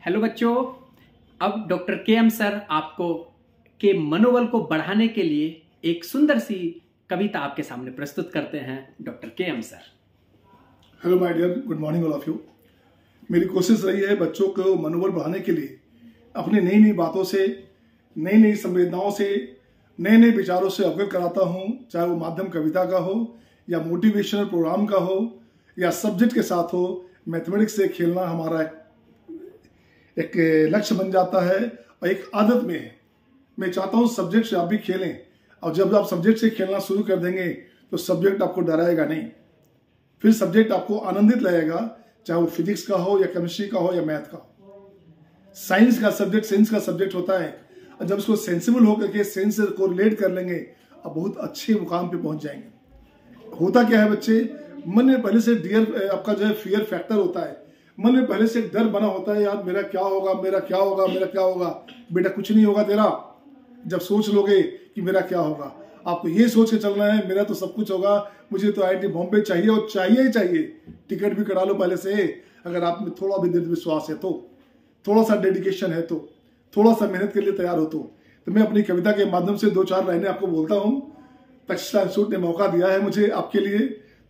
Hello बच्चों, अब doctor K M sir आपको के मनोबल को बढ़ाने के लिए एक सुंदर सी कविता आपके सामने प्रस्तुत करते हैं। Doctor K M sir. Hello my dear, good morning all of you. मेरी कोशिश रही है बच्चों को मनोबल बढ़ाने के लिए अपनी नई नई बातों से, नई नई संवेदनाओं से, नए नए विचारों से अवगत कराता हूँ। चाहे वो माध्यम कविता का हो या मोटिवेशनल प्रोग्राम का हो या सब्जेक्ट के साथ हो। मैथमेटिक्स से खेलना हमारा एक लक्ष्य बन जाता है और एक आदत में है। मैं चाहता हूँ सब्जेक्ट से आप भी खेलें, और जब आप सब्जेक्ट से खेलना शुरू कर देंगे तो सब्जेक्ट आपको डराएगा नहीं, फिर सब्जेक्ट आपको आनंदित लगेगा, चाहे वो फिजिक्स का हो या केमिस्ट्री का हो या मैथ का हो। साइंस का सब्जेक्ट होता है, और जब उसको सेंसिबल होकर के सेंस से कोरिलेट कर लेंगे अब बहुत अच्छे मुकाम पे पहुंच जाएंगे। होता क्या है बच्चे, मन में पहले से आपका जो है फियर फैक्टर होता है। मन में पहले से एक डर बना होता है, यार मेरा क्या होगा, मेरा क्या होगा, मेरा क्या होगा। बेटा कुछ नहीं होगा तेरा। जब सोच लोगे कि मेरा क्या होगा, आपको ये सोच के चलना है मेरा तो सब कुछ होगा, मुझे तो IIT बॉम्बे चाहिए और चाहिए ही चाहिए। टिकट भी करा लो पहले से, अगर आप में थोड़ा भी दृढ़ विश्वास है तो, थोड़ा सा डेडिकेशन है तो, थोड़ा सा मेहनत के लिए तैयार हो तो मैं अपनी कविता के माध्यम से 2-4 लाइनें आपको बोलता हूँ। तक्षशिला इंस्टीट्यूट ने मौका दिया है मुझे आपके लिए,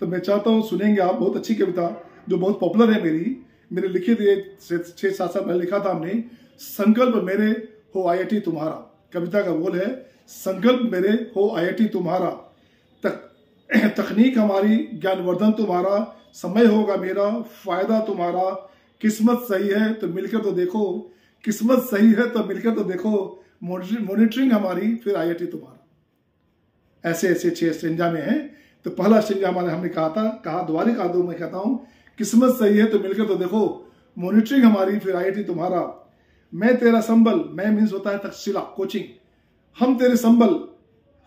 तो मैं चाहता हूँ सुनेंगे आप। बहुत अच्छी कविता जो बहुत पॉपुलर है, मेरे लिखी थी 6-7 साल पहले लिखा था हमने। संकल्प मेरे हो IIT तुम्हारा। कविता का बोल है, संकल्प मेरे हो IIT तुम्हारा, तकनीक हमारी, ज्ञानवर्धन तुम्हारा, समय होगा मेरा, फायदा तुम्हारा, किस्मत सही है तो मिलकर तो देखो, किस्मत सही है तो मिलकर तो देखो, मॉनिटरिंग हमारी, फिर IIT तुम्हारा। ऐसे ऐसे 6 स्टेंजा में है। तो पहला स्टेंजा हमने कहा दोबारा कहा दो, मैं कहता हूं, किस्मत सही है तो मिलकर तो देखो, मॉनिटरिंग हमारी, फिर IIT तुम्हारा। मैं तेरा संबल, मैं मीन्स होता है तक्षशिला कोचिंग, हम तेरे संबल,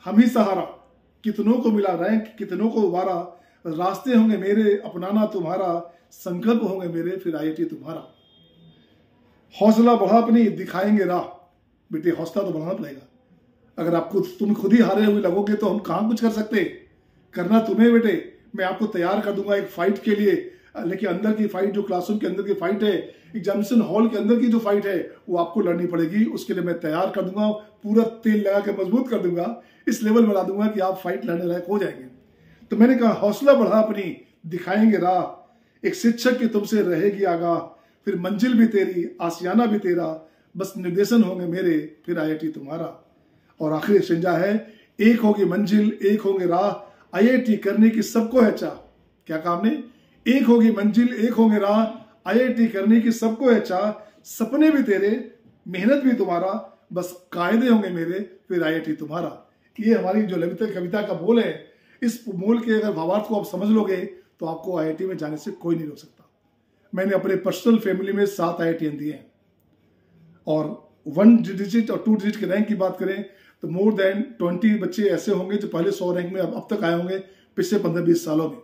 हम ही सहारा, कितनों को मिला रैंक, कितनों को उबारा, रास्ते होंगे मेरे, अपनाना तुम्हारा, संकल्प होंगे मेरे, फिर IIT तुम्हारा। हौसला बढ़ा अपनी, दिखाएंगे राह। बेटे हौसला तो बढ़ाना पड़ेगा। अगर तुम खुद ही हारे हुए लगोगे तो हम कहां कुछ कर सकते। करना तुम्हें बेटे, मैं आपको तैयार कर दूंगा एक फाइट के लिए, लेकिन अंदर की फाइट, जो क्लासरूम के अंदर की फाइट है, एग्जामिनेशन हॉल के अंदर की जो फाइट है, वो आपको लड़नी पड़ेगी। उसके लिए मैं तैयार कर दूंगा, पूरा तेल लगा के मजबूत कर दूंगा, इस लेवल में ला दूंगा कि आप फाइट लड़ने लायक हो जाएंगे। तो मैंने कहा हौसला बढ़ा अपनी, दिखाएंगे राह, एक शिक्षक की तुमसे रहेगी आगाह, फिर मंजिल भी तेरी, आसियाना भी तेरा, बस निर्देशन होंगे मेरे, फिर IIT तुम्हारा। और आखिरी स्टेंजा है, एक होगी मंजिल, एक होंगे राह, IIT करने की सबको है चाह। क्या कहा हमने? एक होगी मंजिल, एक होंगे राह, IIT करने की सबको है चाह, सपने भी तेरे, मेहनत भी तुम्हारा, बस कायदे होंगे मेरे, फिर IIT तुम्हारा। ये हमारी जो ललित कविता का बोल है, इस बोल के अगर भावार्थ को आप समझ लोगे तो आपको IIT में जाने से कोई नहीं रोक सकता। मैंने अपने पर्सनल फैमिली में 7 IIT दिए हैं, और 1 डिजिट और 2 डिजिट के रैंक की बात करें तो मोर देन 20 बच्चे ऐसे होंगे जो पहले 100 रैंक में अब तक आए होंगे पिछले 15-20 सालों में।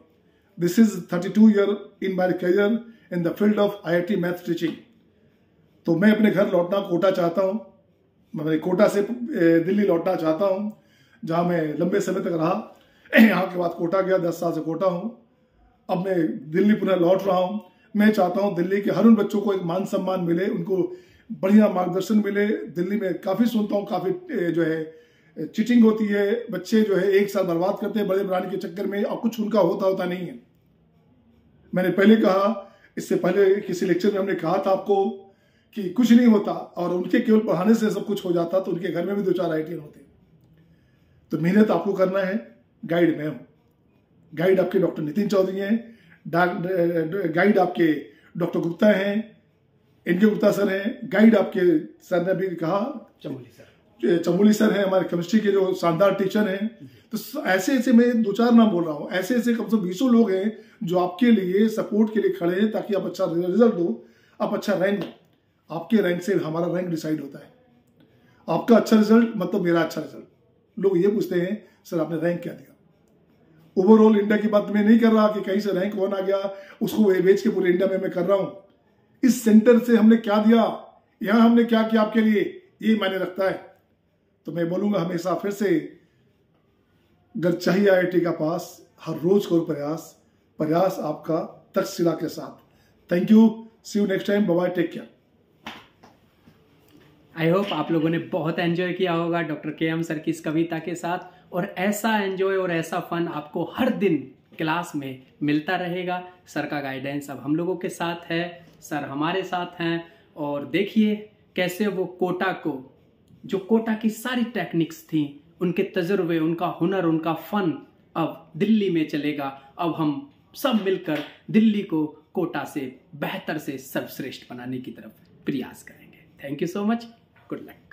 This is 32 year in my career in the field of IIT math teaching. तो मैं अपने घर लौटना कोटा चाहता हूँ, मैं कोटा से दिल्ली लौटना चाहता हूँ, जहाँ मैं लंबे समय तक रहा। यहाँ के बाद कोटा गया, 10 साल से कोटा हूँ, अब मैं दिल्ली पुनः लौट रहा हूँ। मैं चाहता हूँ दिल्ली के हर उन बच्चों को एक मान सम्मान मिले, उनको बढ़िया मार्गदर्शन मिले। दिल्ली में काफ़ी सुनता हूँ, काफ़ी जो है चीटिंग होती है, बच्चे जो है एक साल बर्बाद करते हैं बड़े ब्रांड के चक्कर में, और कुछ उनका होता नहीं है। मैंने पहले कहा, इससे पहले किसी लेक्चर में हमने कहा था आपको कि कुछ नहीं होता, और उनके केवल पढ़ाने से सब कुछ हो जाता, तो उनके घर में भी 2-4 IIT होते। तो मेहनत आपको करना है। गाइड मैं हूँ, गाइड आपके डॉक्टर नितिन चौधरी हैं, गाइड आपके डॉक्टर गुप्ता हैं, इनके गुप्ता सर हैं, गाइड आपके सर ने भी कहा चमोली सर हैं, हमारे केमिस्ट्री के जो शानदार टीचर हैं। तो ऐसे ऐसे मैं 2-4 नाम बोल रहा हूँ, ऐसे ऐसे कम से कम 20 लोग हैं जो आपके लिए सपोर्ट के लिए खड़े हैं, ताकि आप अच्छा रिजल्ट दो, आप अच्छा रैंक दो। आपके रैंक से हमारा रैंक डिसाइड होता है। आपका अच्छा रिजल्ट मतलब मेरा अच्छा रिजल्ट। लोग ये पूछते हैं सर आपने रैंक क्या दिया। ओवरऑल इंडिया की बात मैं नहीं कर रहा कि कहीं से रैंक 1 आ गया उसको बेच के पूरे इंडिया में मैं कर रहा हूं। इस सेंटर से हमने क्या दिया, यहां हमने क्या किया आपके लिए, ये मायने रखता है। तो मैं बोलूंगा हमेशा फिर से, अगर चाहिए IIT का पास, हर रोज करो प्रयास आपका तक्षशिला के साथ। Thank you, see you next time, bye bye, take care. I hope आप लोगों ने बहुत एंजॉय किया होगा डॉक्टर के एम सर की इस कविता के साथ, और ऐसा एंजॉय और ऐसा फन आपको हर दिन क्लास में मिलता रहेगा। सर का गाइडेंस अब हम लोगों के साथ है, सर हमारे साथ हैं, और देखिए कैसे वो कोटा को, जो कोटा की सारी टेक्निक्स थी, उनके तजुर्बे, उनका हुनर, उनका फन अब दिल्ली में चलेगा। अब हम सब मिलकर दिल्ली को कोटा से बेहतर से सर्वश्रेष्ठ बनाने की तरफ प्रयास करेंगे। Thank you so much, good luck.